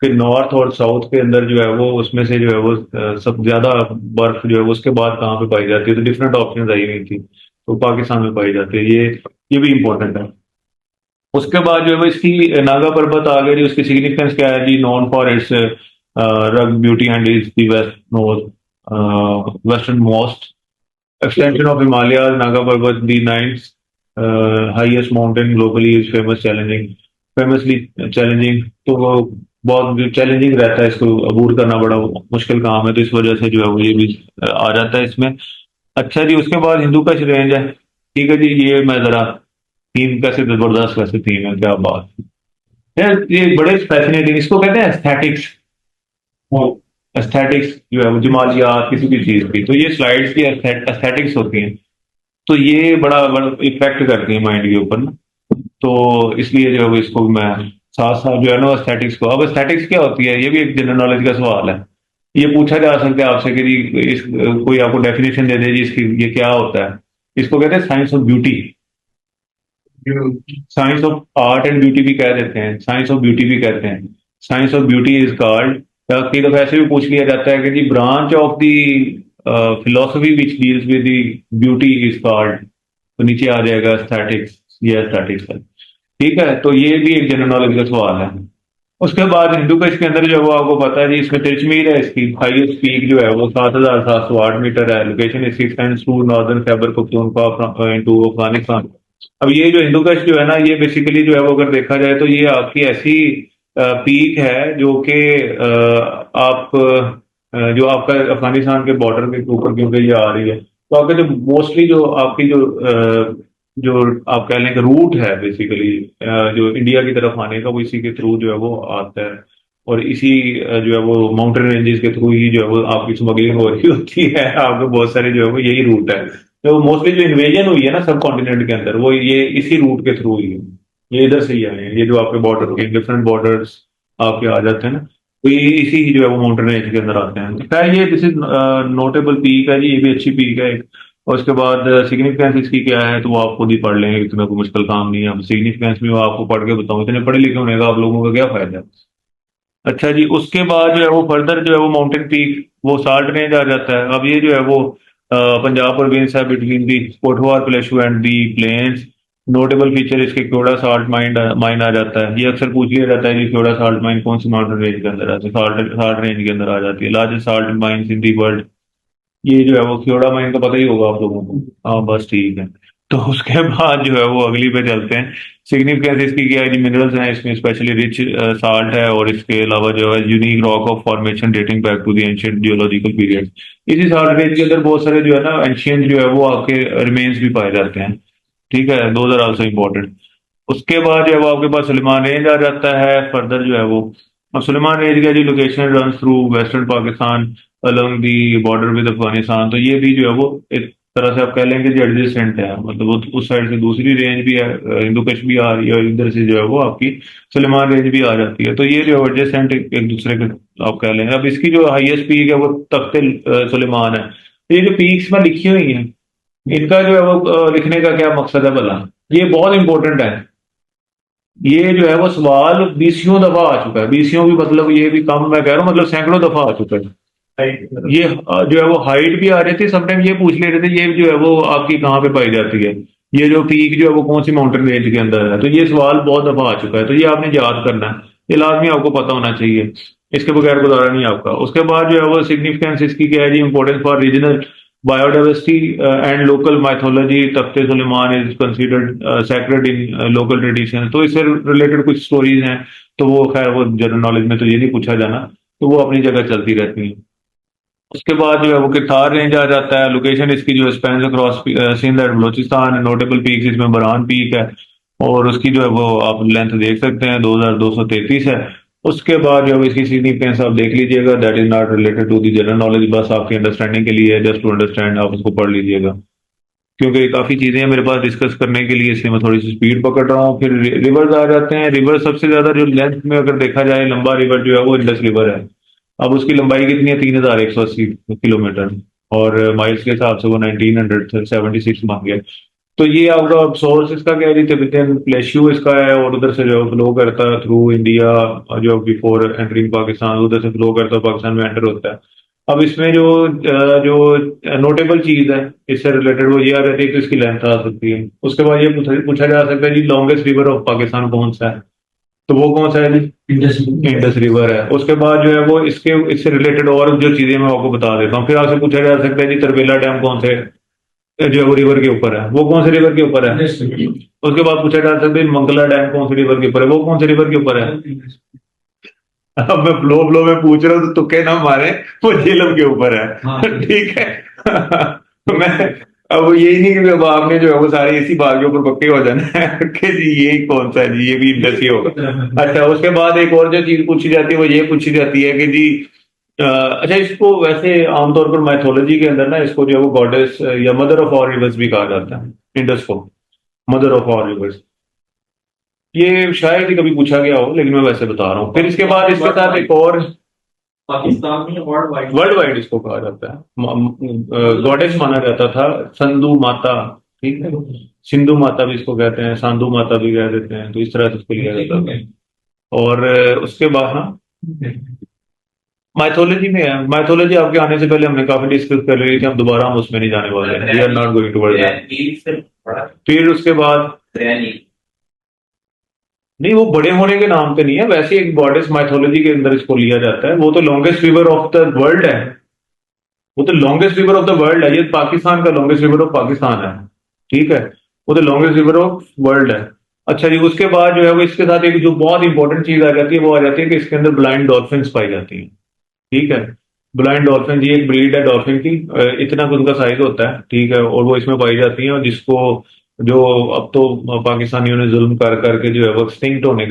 फिर नॉर्थ और साउथ के अंदर जो है वो उसमें से जो है वो सब ज्यादा बर्फ जो है वो उसके बाद कहाँ पे पाई जाती है, तो डिफरेंट ऑप्शन आई हुई थी, तो पाकिस्तान में पाई जाती है ये भी इम्पोर्टेंट है। उसके बाद जो है वो इसकी नागा पर्वत आ गया जी, उसकी सिग्निफिकेंस क्या है जी, नॉन फॉर इट्स रग beauty and is the west north western most extension of Himalayas, Naga Parbat, the ninth highest mountain globally is famously challenging। तो वो बहुत चैलेंजिंग रहता है, इसको अबूर करना बड़ा मुश्किल काम है, तो इस वजह से जो है वो ये भी आ जाता है इसमें। अच्छा जी, उसके बाद हिंदू कश रेंज है। ठीक है जी, ये मैं जरा थीम कैसे जबरदस्त वैसे थीम है, क्या बात है यार, ये बड़े फैसिनेटिंग, इसको कहते हैं एस्थेटिक्स। एस्थेटिक्स जो है वो जमालियात किसी भी चीज की, तो ये स्लाइड्स की एस्थेटिक्स होती हैं, तो ये बड़ा इफेक्ट करती है माइंड के ऊपर ना। तो इसलिए जो है वो इसको मैं साथ साथ जो है ना एस्थेटिक्स को, अब एस्थेटिक्स क्या होती है, ये भी एक जनरल नॉलेज का सवाल है। ये पूछा जा सकता है आपसे कि जी कोई आपको डेफिनेशन दे दे जी इसकी, ये क्या होता है। इसको कहते हैं science of beauty, science of art and beauty भी कह देते हैं, साइंस ऑफ ब्यूटी भी कहते हैं। Science of beauty is called, कई दफा ऐसे भी पूछ लिया जाता है कि जी branch of the philosophy which deals with the beauty is called, तो नीचे आ जाएगा एस्थेटिक्स, ये एस्थेटिक्स है। ठीक है, तो ये भी एक जनरल नॉलेज का सवाल है। उसके बाद हिंदू का इसके अंदर जो है वो आपको पता है जी, इसमें तिरचमीर है, इसकी हाईएस्ट पीक जो है वो 7,708 मीटर है। लोकेशन इसकी extends to northern Khyber Pakhtunkhwa into Afghanistan. अब ये जो हिंदू कश जो है ना, ये बेसिकली जो है वो अगर देखा जाए तो ये आपकी ऐसी पीक है जो कि आप जो आपका अफगानिस्तान के बॉर्डर के ऊपर क्योंकि ये आ रही है, तो आपका जो मोस्टली जो आपकी जो आप कह लें कि रूट है बेसिकली जो इंडिया की तरफ आने का, वो इसी के थ्रू जो है वो आता है। और इसी जो है वो माउंटेन रेंजेस के थ्रू ही जो है वो आपकी स्मगलिंग हो रही होती है, आपके बहुत सारे जो है वो यही रूट है। तो मोस्टली जो इन्वेजन हुई है ना सब कॉन्टिनेंट के अंदर, वो ये इसी रूट के थ्रू ही है, ये इधर से ही आए हैं, ये जो आपके बॉर्डर के डिफरेंट बॉर्डर्स आपके आ जाते हैं ना, तो ये इसी ही जो है वो माउंटेन रेंज के अंदर आते हैं। तो खैर ये दिस इज नोटेबल पीक है जी, ये भी अच्छी पीक है। और उसके बाद सिग्निफिकेंस इसकी क्या है तो वो आप खुद ही पढ़ लेंगे, इतना कोई मुश्किल काम नहीं है। अब सिग्निफिकेंस भी मैं आपको पढ़ के बताऊं, इतने पढ़े लिखे होने का आप लोगों का क्या फायदा है। अच्छा जी, उसके बाद जो है वो फर्दर जो है वो माउंटेन पीक वो साल्ट रेंज आ जाता है। अब ये जो है वो पंजाब प्रोविंस है between the Potwar plateau and the plains. Notable feature इसके क्योड़ा साल्ट माइन माइन आ जाता है, ये अक्सर पूछ लिया जाता है जी क्योड़ा साल्ट माइन कौन सी माउंटेन रेंज के अंदर आती है, साल्ट साल्ट रेंज के अंदर आ जाती है। Largest salt mines in the world, ये जो है वो क्योड़ा माइन का पता ही होगा आप लोगों को। हाँ बस ठीक है। तो उसके बाद जो है वो अगली पे चलते हैं। सिग्निफिकेंस इसकी क्या है जी, मिनरल्स हैं इसमें, स्पेशली रिच साल्ट है, और इसके अलावा जो है unique rock of formation dating back to the ancient geological period. इसी साल्ट रेंज के अंदर बहुत सारे जो है ना एंशियंट जो है वो आपके रिमेन्स भी पाए जाते हैं। ठीक है, दोज आर आल्सो इम्पोर्टेंट। उसके बाद जो है वो आपके पास सुलेमान रेंज आ जाता है फर्दर जो है वो। अब सुलेमान रेंज का जी location run through western Pakistan along the border with Afghanistan, तो ये भी जो है वो एक तरह से आप कह लेंगे जो एडजेसेंट है, मतलब वो उस साइड से दूसरी रेंज भी है, हिंदू कश भी आ रही है, और इधर से जो है वो आपकी सुलेमान रेंज भी आ जाती है, तो ये जो एडजेसेंट एक दूसरे के आप कह लेंगे। अब इसकी जो हाईएस्ट पीक है वो तख्ते सुलेमान है। तो ये जो पीक्स में लिखी हुई हैं, इनका जो है वो लिखने का क्या मकसद है भला, ये बहुत इंपॉर्टेंट है। ये जो है वो सवाल बीसियों दफा आ चुका है, बीसियों भी मतलब ये भी कम मैं कह रहा हूँ, मतलब सैकड़ों दफा आ चुका है। ये जो है वो हाइट भी आ रही थी, समटाइम ये पूछ ले रहे थे ये जो है वो आपकी कहाँ पे पाई जाती है, ये जो पीक जो है वो कौन सी माउंटेन रेंज के अंदर है, तो ये सवाल बहुत दफा आ चुका है, तो ये आपने याद करना है, ये लाजमी आपको पता होना चाहिए, इसके बगैर गुजारा नहीं आपका। उसके बाद जो है वो सिग्निफिकेंस इसकी क्या है जी, importance for regional biodiversity and local mythology, Takhte Sulaiman is considered sacred in local tradition, तो इससे रिलेटेड कुछ स्टोरीज हैं, तो वो खैर वो जनरल नॉलेज में तो ये नहीं पूछा जाना, तो वो अपनी जगह चलती रहती हैं। उसके बाद जो है वो किरतार रेंज आ जाता है। लोकेशन इसकी जो spans across Sindh and Balochistan, notable peaks इसमें बरान पीक है, और उसकी जो है वो आप लेंथ देख सकते हैं 2233 है। उसके बाद जो है इसकी सिग्निफिकेंस आप देख लीजिएगा, that is not related to the general knowledge, बस आपकी अंडरस्टैंडिंग के लिए है, जस्ट टू अंडरस्टैंड आप उसको पढ़ लीजिएगा, क्योंकि काफी चीजें हैं मेरे पास डिस्कस करने के लिए, इसलिए मैं थोड़ी सी स्पीड पकड़ रहा हूँ। फिर रिवर्स आ जाते हैं। रिवर सबसे ज्यादा जो लेंथ में अगर देखा जाए लंबा रिवर जो है वो इंडस रिवर है। अब उसकी लंबाई कितनी है, 3180 किलोमीटर, और माइल्स के हिसाब से वो 1976 मान गया। तो ये आपका सोर्स इसका क्या है जी, तिब्बतियन प्लेश्यू इसका है, और उधर से जो फ्लो करता है थ्रू इंडिया, जो बिफोर एंटरिंग पाकिस्तान उधर से फ्लो करता है, पाकिस्तान में एंटर होता है। अब इसमें जो नोटेबल चीज है इससे रिलेटेड वो ये आ रहती है कि इसकी लेंथ आ सकती है। उसके बाद ये पूछा जा सकता है जी लॉन्गेस्ट रिवर ऑफ पाकिस्तान कौन सा है, तो वो कौन सा है जी, इंडस रिवर है। उसके बाद जो है वो इसके इससे रिलेटेड और जो चीजें मैं आपको बता देता हूँ। फिर आपसे पूछा जा सकता है जी तरबेला डैम कौन से जो है वो रिवर के ऊपर है, वो कौन से रिवर के ऊपर है। उसके बाद पूछा जा सकता है मंगला डैम कौन से रिवर के ऊपर है, वो कौन से रिवर के ऊपर है। अब मैं फ्लो फ्लो में पूछ रहा हूँ तो तुक्के ना मारे, वो झेलम के ऊपर है। हाँ। ठीक है। मैं अब यही नहीं कि अब आपने जो है वो सारी इसी बात के ऊपर पक्के हो जाना है कि जी ये कौन सा है जी, ये भी इंडस ही होगा। अच्छा, उसके बाद एक और जो चीज पूछी जाती है वो ये पूछी जाती है कि जी अच्छा, इसको वैसे आमतौर पर माइथोलॉजी के अंदर ना इसको जो है वो गॉडेस या मदर ऑफ ऑल रिवर्स भी कहा जाता है, इंडस को मदर ऑफ ऑल रिवर्स। ये शायद ही कभी पूछा गया हो, लेकिन मैं वैसे बता रहा हूँ। फिर इसके बाद इसके साथ एक और पाकिस्तान में वर्ल्ड वर्ल्ड वाइड इसको कहा जाता है, गॉडेस माना जाता था, संधु माता। ठीक है, सिंधु माता भी इसको कहते हैं, सांधु माता भी कह देते हैं, तो इस तरह से इसको लिया जाता था। वाइड। और उसके बाद हाँ माइथोलॉजी में है। माइथोलॉजी आपके आने से पहले हमने काफी डिस्कस कर रही थी, हम दोबारा हम उसमें नहीं जाने वाले हैं, we are not going towards. फिर उसके बाद नहीं, वो बड़े होने के नाम पे नहीं है, वैसे एक गॉडेस माइथोलॉजी के अंदर इसको लिया जाता है। वो तो longest river of the world है, वो तो longest river of the world है, ये पाकिस्तान का लॉन्गेस्ट रिवर ऑफ पाकिस्तान है। ठीक है, वो तो लॉन्गेस्ट रिवर ऑफ वर्ल्ड है। अच्छा जी, उसके बाद जो है वो इसके साथ एक जो बहुत इंपॉर्टेंट चीज आ जाती है वो आ जाती है कि इसके अंदर ब्लाइंड डॉल्फिन्स पाई जाती हैं। ठीक है, ब्लाइंड डॉल्फिन ये एक ब्रीड है डॉल्फिन की, इतना कुछ उनका साइज होता है। ठीक है, और वो इसमें पाई जाती हैं, और जिसको जो अब तो पाकिस्तानियों ने जुल्म कर करके जो है वो एक्सटिंक्ट होने के